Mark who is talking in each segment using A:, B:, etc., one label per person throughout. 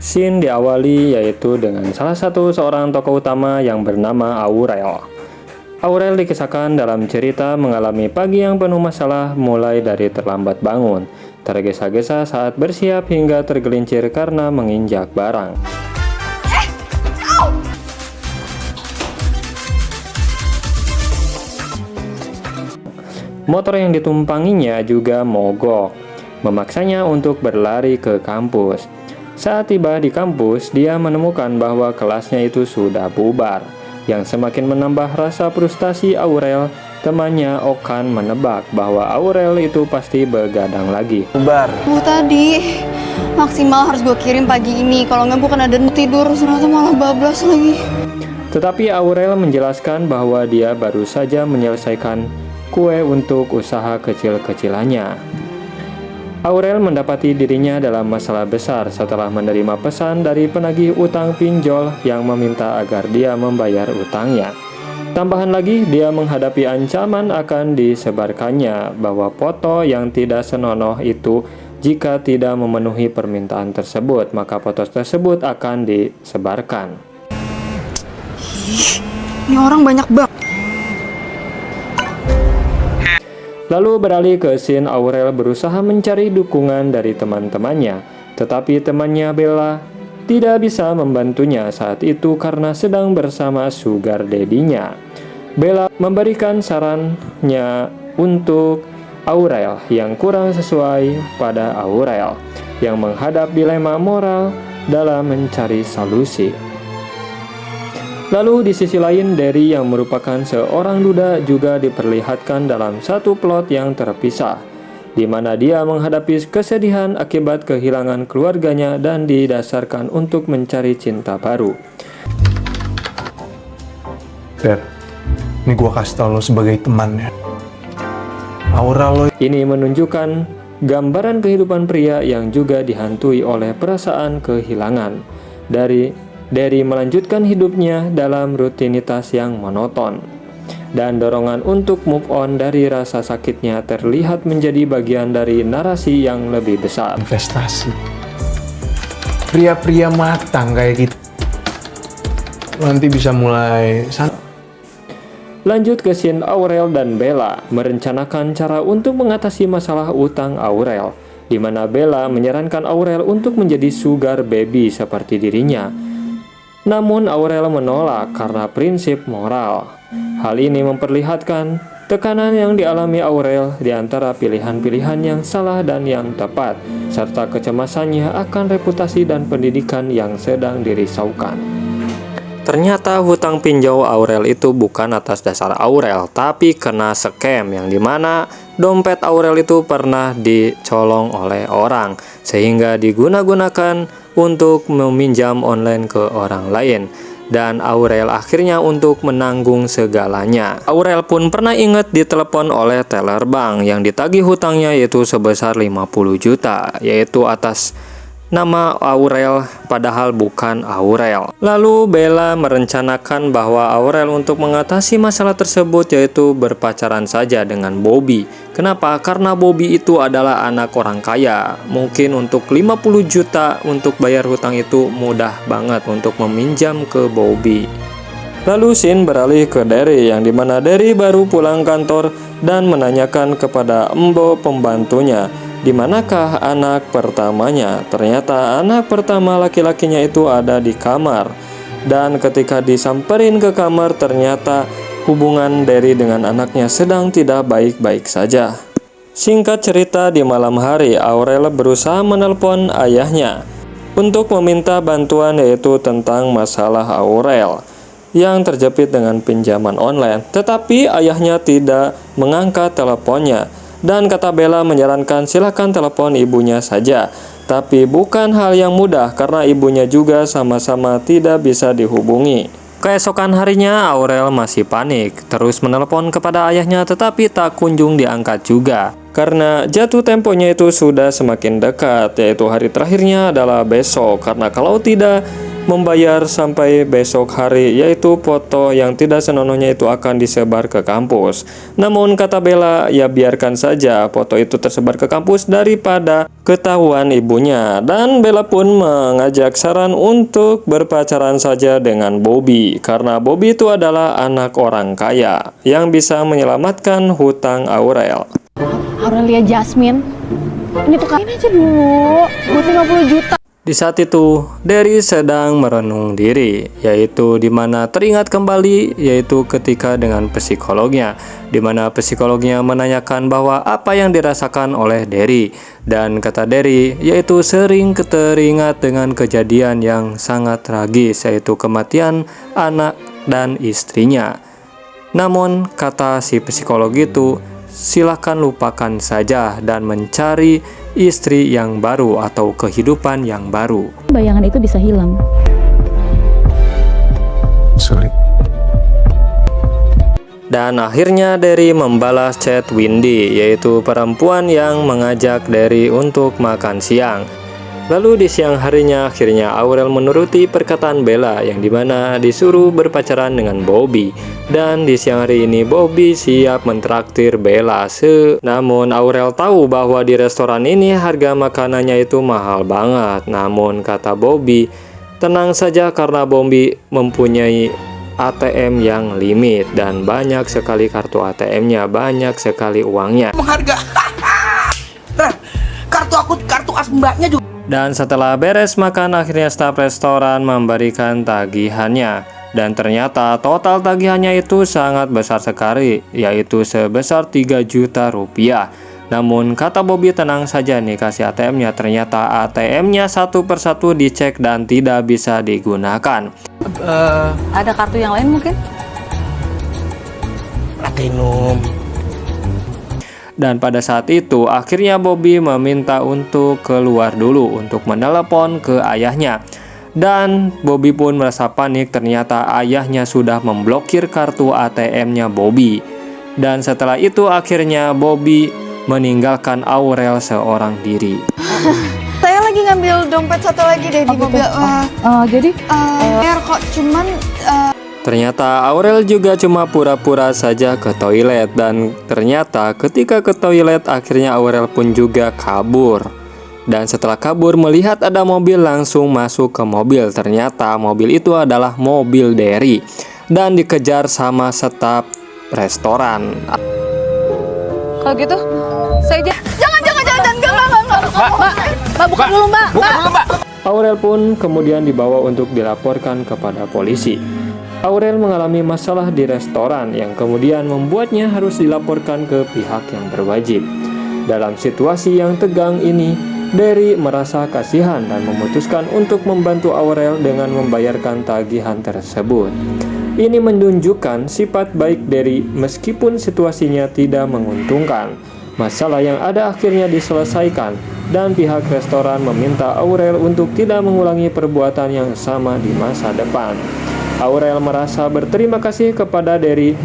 A: Scene diawali yaitu dengan salah satu seorang tokoh utama yang bernama Aurel. Aurel dikisahkan dalam cerita mengalami pagi yang penuh masalah mulai dari terlambat bangun, tergesa-gesa saat bersiap hingga tergelincir karena menginjak barang. Motor yang ditumpanginya juga mogok, memaksanya untuk berlari ke kampus. Saat tiba di kampus, dia menemukan bahwa kelasnya itu sudah bubar. Yang semakin menambah rasa frustasi Aurel, temannya Okan menebak bahwa Aurel itu pasti begadang lagi.
B: Bubar.
C: Tadi maksimal harus gue kirim pagi ini, kalau nggak gue kan ada tidur, ternyata malah bablas lagi.
A: Tetapi Aurel menjelaskan bahwa dia baru saja menyelesaikan kue untuk usaha kecil-kecilannya. Aurel mendapati dirinya dalam masalah besar setelah menerima pesan dari penagih utang pinjol yang meminta agar dia membayar utangnya. Tambahan lagi, dia menghadapi ancaman akan disebarkannya bahwa foto yang tidak senonoh itu jika tidak memenuhi permintaan tersebut, maka foto tersebut akan disebarkan.
C: Ini orang banyak banget.
A: Lalu beralih ke scene Aurel berusaha mencari dukungan dari teman-temannya, tetapi temannya Bella tidak bisa membantunya saat itu karena sedang bersama sugar daddy-nya. Bella memberikan sarannya untuk Aurel yang kurang sesuai pada Aurel, yang menghadap dilema moral dalam mencari solusi. Lalu di sisi lain, Derry yang merupakan seorang duda juga diperlihatkan dalam satu plot yang terpisah, di mana dia menghadapi kesedihan akibat kehilangan keluarganya dan didasarkan untuk mencari cinta baru.
B: Dad, ini gua kasih tau lo sebagai temannya. Aura lo
A: ini menunjukkan gambaran kehidupan pria yang juga dihantui oleh perasaan kehilangan. Derry melanjutkan hidupnya dalam rutinitas yang monoton, dan dorongan untuk move on dari rasa sakitnya terlihat menjadi bagian dari narasi yang lebih besar.
B: investasi. Pria-pria matang kayak gitu nanti bisa mulai
A: Lanjut ke scene Aurel dan Bella merencanakan cara untuk mengatasi masalah utang Aurel, di mana Bella menyarankan Aurel untuk menjadi sugar baby seperti dirinya. Namun Aurel menolak karena prinsip moral. Hal ini memperlihatkan tekanan yang dialami Aurel di antara pilihan-pilihan yang salah dan yang tepat, serta kecemasannya akan reputasi dan pendidikan yang sedang dirisaukan. Ternyata hutang pinjau Aurel itu bukan atas dasar Aurel, tapi kena scam yang dimana dompet Aurel itu pernah dicolong oleh orang, sehingga digunakan untuk meminjam online ke orang lain, dan Aurel akhirnya untuk menanggung segalanya. Aurel pun pernah ingat ditelepon oleh teller bank yang ditagih hutangnya yaitu sebesar 50 juta, yaitu atas nama Aurel padahal bukan Aurel. Lalu Bella merencanakan bahwa Aurel untuk mengatasi masalah tersebut yaitu berpacaran saja dengan Bobby. Kenapa? Karena Bobby itu adalah anak orang kaya. Mungkin untuk 50 juta untuk bayar hutang itu mudah banget untuk meminjam ke Bobby. Lalu scene beralih ke Derry yang dimana Derry baru pulang kantor dan menanyakan kepada Embo pembantunya, di manakah anak pertamanya. Ternyata anak pertama laki-lakinya itu ada di kamar. Dan ketika disamperin ke kamar, ternyata hubungan Derry dengan anaknya sedang tidak baik-baik saja. Singkat cerita, di malam hari Aurel berusaha menelpon ayahnya untuk meminta bantuan yaitu tentang masalah Aurel yang terjepit dengan pinjaman online. Tetapi ayahnya tidak mengangkat teleponnya. Dan kata Bella menyarankan silakan telepon ibunya saja. Tapi bukan hal yang mudah karena ibunya juga sama-sama tidak bisa dihubungi. Keesokan harinya Aurel masih panik, terus menelpon kepada ayahnya tetapi tak kunjung diangkat juga. Karena jatuh temponya itu sudah semakin dekat, yaitu hari terakhirnya adalah besok. Karena kalau tidak membayar sampai besok hari, yaitu foto yang tidak senonohnya itu akan disebar ke kampus. Namun kata Bella, ya biarkan saja foto itu tersebar ke kampus daripada ketahuan ibunya. Dan Bella pun mengajak saran untuk berpacaran saja dengan Bobby, karena Bobby itu adalah anak orang kaya yang bisa menyelamatkan hutang Aurel.
D: Aurelia Jasmine, ini tuh kain aja dulu buat 50 juta.
A: Di saat itu, Derry sedang merenung diri, yaitu dimana teringat kembali, yaitu ketika dengan psikolognya, dimana psikolognya menanyakan bahwa apa yang dirasakan oleh Derry. Dan kata Derry, yaitu sering teringat dengan kejadian yang sangat tragis, yaitu kematian anak dan istrinya. Namun, kata si psikolog itu, silakan lupakan saja dan mencari istri yang baru atau kehidupan yang baru.
D: Bayangan itu bisa hilang.
B: Sulit.
A: Dan akhirnya Derry membalas chat Windy, yaitu perempuan yang mengajak Derry untuk makan siang. Lalu di siang harinya akhirnya Aurel menuruti perkataan Bella yang dimana disuruh berpacaran dengan Bobby. Dan di siang hari ini Bobby siap mentraktir Bella. Namun Aurel tahu bahwa di restoran ini harga makanannya itu mahal banget. Namun kata Bobby, tenang saja karena Bobby mempunyai ATM yang limit dan banyak sekali kartu ATM-nya, banyak sekali uangnya.
E: Mengharga. Kartu as mbaknya juga.
A: Dan setelah beres makan, akhirnya staf restoran memberikan tagihannya. Dan ternyata total tagihannya itu sangat besar sekali, yaitu sebesar 3 juta rupiah. Namun kata Bobby, tenang saja nih kasih ATM-nya. Ternyata ATM-nya satu persatu dicek dan tidak bisa digunakan.
D: Ada kartu yang lain mungkin?
E: Platinum.
A: Dan pada saat itu akhirnya Bobby meminta untuk keluar dulu untuk menelepon ke ayahnya. Dan Bobby pun merasa panik, ternyata ayahnya sudah memblokir kartu ATM-nya Bobby. Dan setelah itu akhirnya Bobby meninggalkan Aurel seorang diri.
C: Saya lagi ngambil dompet satu lagi deh di mobil.
D: Jadi
C: Kok cuman
A: Ternyata Aurel juga cuma pura-pura saja ke toilet. Dan ternyata ketika ke toilet akhirnya Aurel pun juga kabur. Dan setelah kabur melihat ada mobil langsung masuk ke mobil. Ternyata mobil itu adalah mobil Derry dan dikejar sama staf restoran.
D: kalau gitu saya aja.
C: jangan enggak.
D: Mbak buka dulu mbak.
A: Aurel pun kemudian dibawa untuk dilaporkan kepada polisi. Aurel mengalami masalah di restoran yang kemudian membuatnya harus dilaporkan ke pihak yang berwajib. Dalam situasi yang tegang ini, Derry merasa kasihan dan memutuskan untuk membantu Aurel dengan membayarkan tagihan tersebut. Ini menunjukkan sifat baik Derry meskipun situasinya tidak menguntungkan. Masalah yang ada akhirnya diselesaikan dan pihak restoran meminta Aurel untuk tidak mengulangi perbuatan yang sama di masa depan. Aurel merasa berterima kasih kepada Derry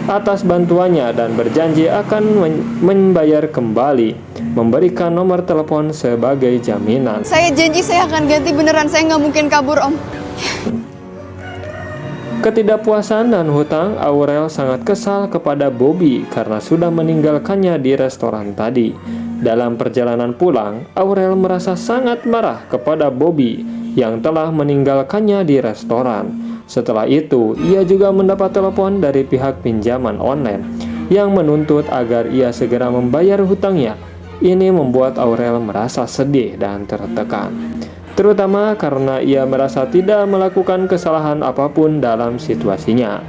A: atas bantuannya dan berjanji akan membayar kembali, memberikan nomor telepon sebagai jaminan.
C: Saya janji saya akan ganti beneran, saya nggak mungkin kabur om.
A: Ketidakpuasan dan hutang, Aurel sangat kesal kepada Bobby karena sudah meninggalkannya di restoran tadi. Dalam perjalanan pulang, Aurel merasa sangat marah kepada Bobby yang telah meninggalkannya di restoran. Setelah itu, ia juga mendapat telepon dari pihak pinjaman online yang menuntut agar ia segera membayar hutangnya. Ini membuat Aurel merasa sedih dan tertekan, terutama karena ia merasa tidak melakukan kesalahan apapun dalam situasinya.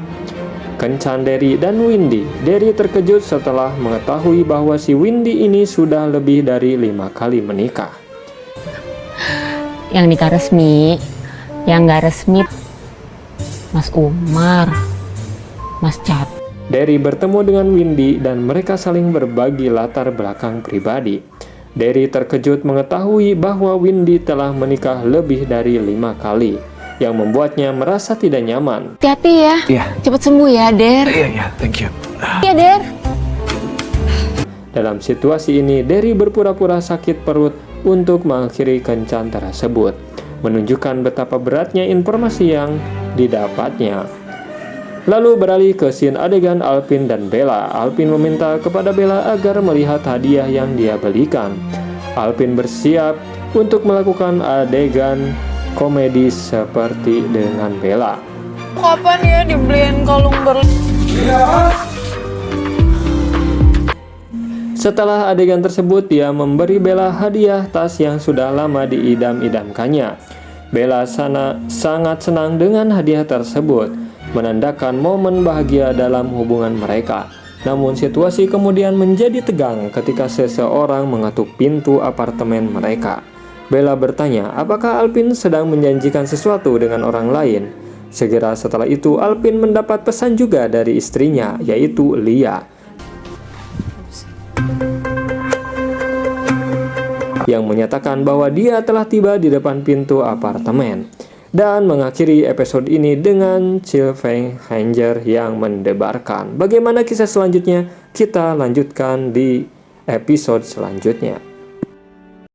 A: Kencan Derry dan Windy. Derry terkejut setelah mengetahui bahwa si Windy ini sudah lebih dari 5 kali menikah.
D: Yang nikah resmi, yang nggak resmi Mas Umar, Mas Cat.
A: Derry bertemu dengan Windy dan mereka saling berbagi latar belakang pribadi. Derry terkejut mengetahui bahwa Windy telah menikah lebih dari 5 kali, yang membuatnya merasa tidak nyaman.
D: Hati-hati ya.
B: Iya.
D: Cepet sembuh ya, Der.
B: Iya, thank you.
D: Iya, Der.
A: Dalam situasi ini, Derry berpura-pura sakit perut untuk mengakhiri kencan tersebut. menunjukkan betapa beratnya informasi yang didapatnya. Lalu beralih ke scene adegan Alvin dan Bella. Alvin meminta kepada Bella agar melihat hadiah yang dia belikan. Alvin bersiap untuk melakukan adegan komedi seperti dengan Bella.
C: Kapan ya dibeliin kalung baru?
A: Setelah adegan tersebut, dia memberi Bella hadiah tas yang sudah lama diidam-idamkannya. Bella sangat senang dengan hadiah tersebut, menandakan momen bahagia dalam hubungan mereka. Namun situasi kemudian menjadi tegang ketika seseorang mengetuk pintu apartemen mereka. Bella bertanya apakah Alvin sedang menjanjikan sesuatu dengan orang lain. Segera setelah itu, Alvin mendapat pesan juga dari istrinya, yaitu Lia, yang menyatakan bahwa dia telah tiba di depan pintu apartemen. Dan mengakhiri episode ini dengan cliffhanger yang mendebarkan. Bagaimana kisah selanjutnya? Kita lanjutkan di episode selanjutnya.